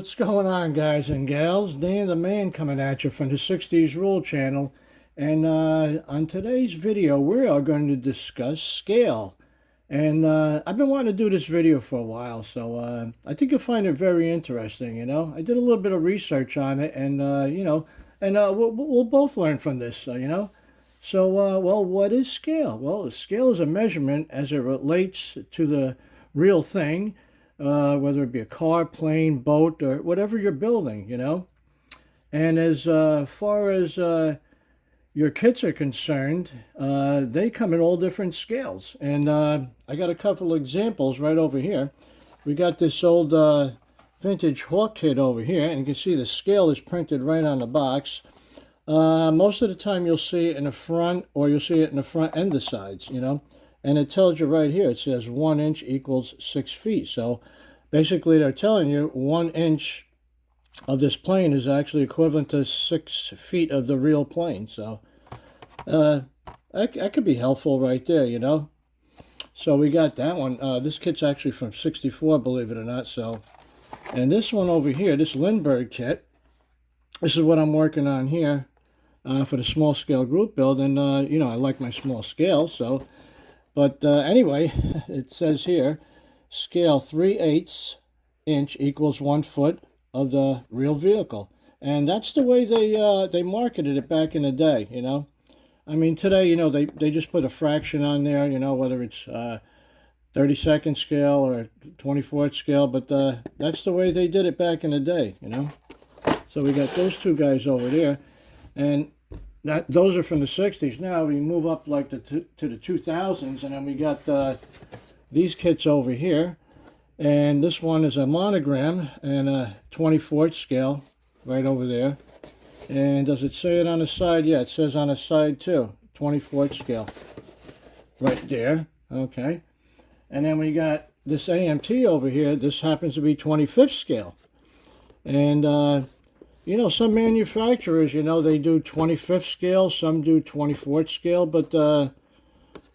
What's going on, guys and gals? Dan the Man coming at you from the 60s Rule channel. And on today's video, we are going to discuss scale. And I've been wanting to do this video for a while, so I think you'll find it very interesting, I did a little bit of research on it, and, we'll both learn from this. So, well, what is scale? Well, scale is a measurement as it relates to the real thing, whether it be a car, plane, boat, or whatever you're building. And as far as your kits are concerned, they come in all different scales. And I got a couple of examples right over here. We got this old vintage Hawk kit over here, and you can see the scale is printed right on the box. Most of the time you'll see it in the front, or you'll see it in the front and the sides. And it tells you right here, it says 1 inch equals 6 feet. So basically they're telling you 1 inch of this plane is actually equivalent to 6 feet of the real plane. So that could be helpful right there. So we got that one. This kit's actually from '64, believe it or not. And this one over here, this Lindbergh kit, this is what I'm working on here for the small scale group build. And, I like my small scale, so... But anyway, it says here, scale 3/8 inch equals 1 foot of the real vehicle. And that's the way they marketed it back in the day, I mean, today, they just put a fraction on there, whether it's 32nd scale or 24th scale. But that's the way they did it back in the day, So we got those two guys over there. And those are from the 60s. Now we move up like to the 2000s, and then we got these kits over here. And this one is a monogram and a 24th scale right over there. And does it say it on the side? Yeah, it says on the side too, 24th scale right there. Okay. And then we got this AMT over here. This happens to be 25th scale. And some manufacturers, they do 25th scale, some do 24th scale, but,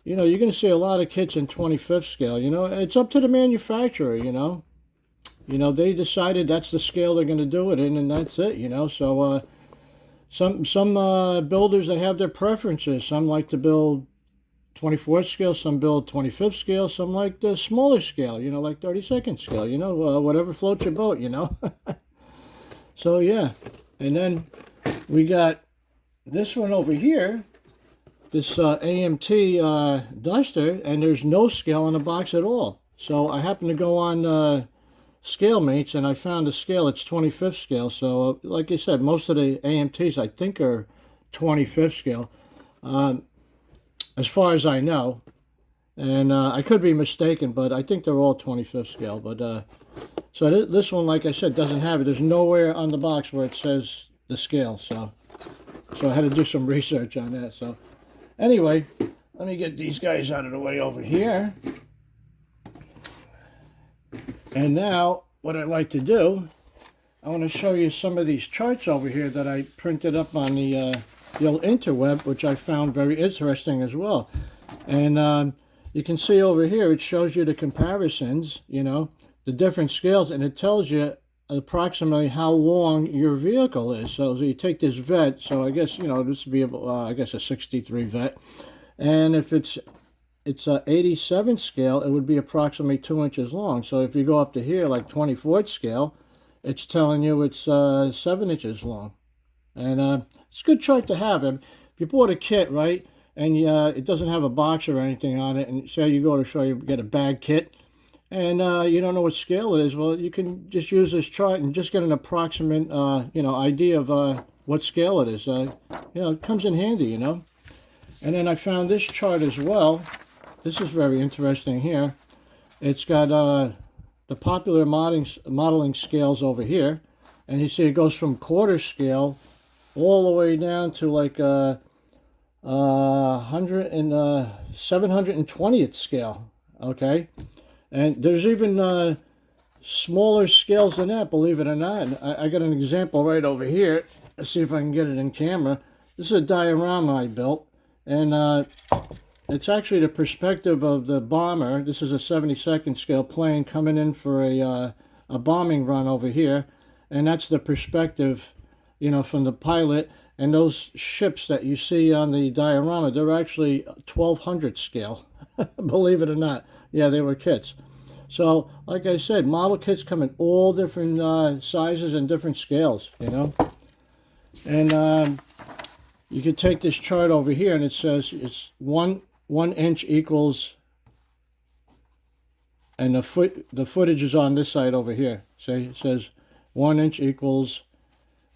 you're going to see a lot of kits in 25th scale. It's up to the manufacturer, they decided that's the scale they're going to do it in, and that's it, So, some builders, they have their preferences. Some like to build 24th scale, some build 25th scale, some like the smaller scale, like 32nd scale, whatever floats your boat, So yeah, and then we got this one over here, this AMT duster, and there's no scale on the box at all. So I happened to go on Scale Mates, and I found a scale. It's 25th scale. So like I said, most of the AMTs I think are 25th scale, as far as I know. And I could be mistaken, but I think they're all 25th scale. But so this one, like I said, doesn't have it. There's nowhere on the box where it says the scale. So I had to do some research on that. So anyway, let me get these guys out of the way over here. And now what I'd like to do, I want to show you some of these charts over here that I printed up on the old interweb, which I found very interesting as well. And you can see over here, it shows you the comparisons, the different scales, and it tells you approximately how long your vehicle is. So you take this vet, so I guess, this would be, I guess, a 63 vet. And if it's a 87 scale, it would be approximately 2 inches long. So if you go up to here, like 24th scale, it's telling you it's 7 inches long. And it's a good chart to have. And if you bought a kit, right, and it doesn't have a box or anything on it, and say you go to show you get a bag kit, and you don't know what scale it is, well, you can just use this chart and just get an approximate, idea of what scale it is. It comes in handy, And then I found this chart as well. This is very interesting here. It's got the popular modeling scales over here, and you see it goes from quarter scale all the way down to like 720th scale. Okay. And there's even smaller scales than that, believe it or not. I got an example right over here. Let's see if I can get it in camera. This is a diorama I built, and it's actually the perspective of the bomber. This is a 72nd scale plane coming in for a bombing run over here. and that's the perspective, you know, from the pilot. And those ships that you see on the diorama, they're actually 1200 scale, believe it or not. Yeah, they were kits. So, like I said, model kits come in all different sizes and different scales, you know. And you can take this chart over here, and it says it's one inch equals, and the footage is on this side over here. See, it says 1 inch equals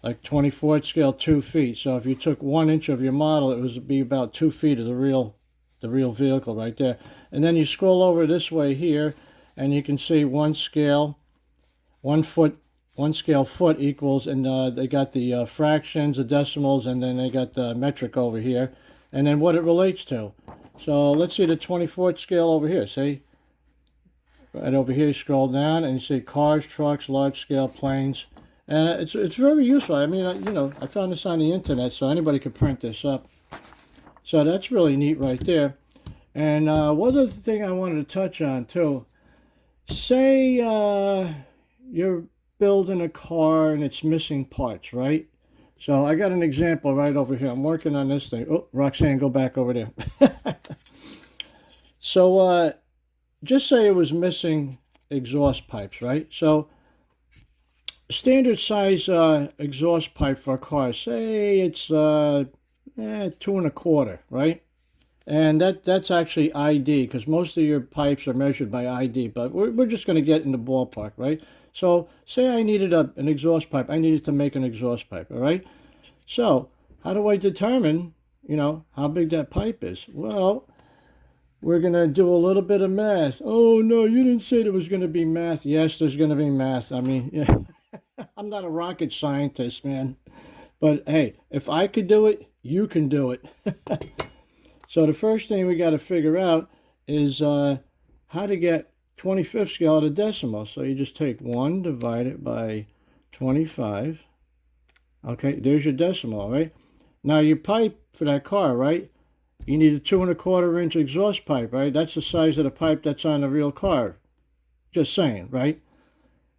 like 24th scale 2 feet. So if you took 1 inch of your model, it would be about 2 feet of the real vehicle right there. And then you scroll over this way here, and you can see one scale foot equals, and they got the fractions, the decimals, and then they got the metric over here, and then what it relates to. So let's see the 24th scale over here. See, right over here, you scroll down, and you see cars, trucks, large scale planes. And it's very useful. I mean, you know, I found this on the internet, so anybody could print this up. So that's really neat right there. And one other thing I wanted to touch on too. Say you're building a car and it's missing parts, right? So I got an example right over here. I'm working on this thing. Oh, Roxanne, go back over there. So just say it was missing exhaust pipes, right? So standard size exhaust pipe for a car, say it's 2 1/4, right? And that's actually ID, because most of your pipes are measured by ID, but we're just going to get in the ballpark, right? So say I needed an exhaust pipe. I needed to make an exhaust pipe, all right? So how do I determine, you know, how big that pipe is? Well, we're going to do a little bit of math. Oh, no, you didn't say there was going to be math. Yes, there's going to be math. I mean, yeah. I'm not a rocket scientist, man. But hey, if I could do it, you can do it. So the first thing we got to figure out is how to get 25th scale to decimal. So you just take 1 divided by 25. Okay, there's your decimal, right? Now your pipe for that car, right? You need a 2 1/4 inch exhaust pipe, right? That's the size of the pipe that's on the real car. Just saying, right?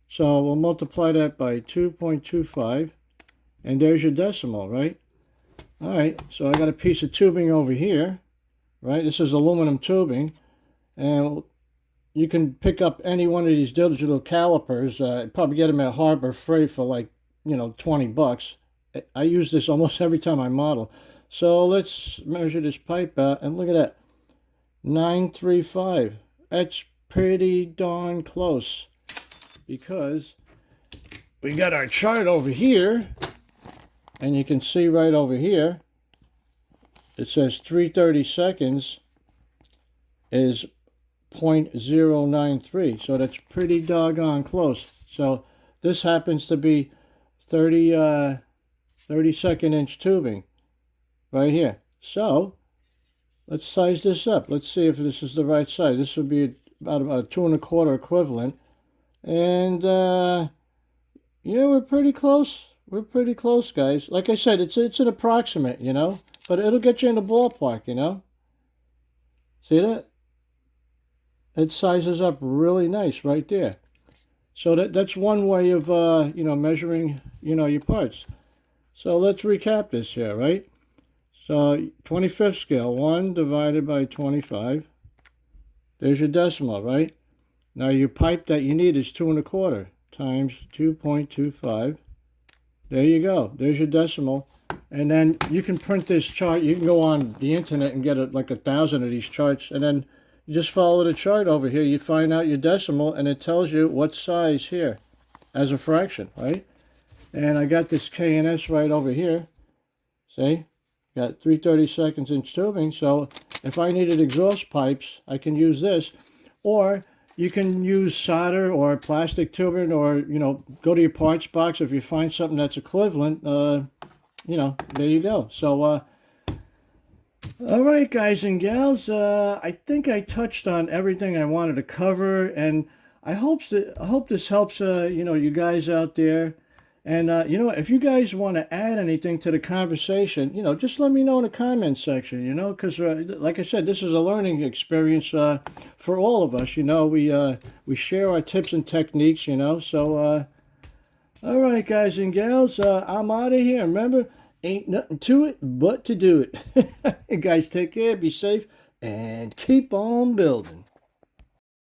So we'll multiply that by 2.25, and there's your decimal, right? All right, so I got a piece of tubing over here, right? This is aluminum tubing, and you can pick up any one of these digital calipers. Probably get them at Harbor Freight for like, you know, 20 bucks. I use this almost every time I model. So let's measure this pipe out, and look at that, 935. That's pretty darn close, because we got our chart over here, and you can see right over here, it says 330 seconds is 0.093. So that's pretty doggone close. So this happens to be 32nd inch tubing right here. So let's size this up. Let's see if this is the right size. This would be about a 2 1/4 equivalent. And yeah, we're pretty close. We're pretty close, guys. Like I said, it's an approximate, you know, but it'll get you in the ballpark, you know. See that? It sizes up really nice right there. So that's one way of you know, measuring, you know, your parts. So let's recap this here, right? So 25th scale, 1 divided by 25. There's your decimal, right? Now your pipe that you need is 2 1/4 times 2.25. There you go. There's your decimal. And then you can print this chart. You can go on the internet and get like 1,000 of these charts, and then you just follow the chart over here. You find out your decimal, and it tells you what size here as a fraction, right? And I got this K&S right over here. See? Got 330 seconds inch tubing. So if I needed exhaust pipes, I can use this. Or you can use solder or plastic tubing, or, you know, go to your parts box. If you find something that's equivalent, you know, there you go. So, all right, guys and gals, I think I touched on everything I wanted to cover, and I hope this helps, you know, you guys out there. And, you know, if you guys want to add anything to the conversation, you know, just let me know in the comments section, you know, because, like I said, this is a learning experience for all of us, you know. We share our tips and techniques, you know. So, All right, guys and gals, I'm out of here. Remember, ain't nothing to it but to do it. You guys take care, be safe, and keep on building.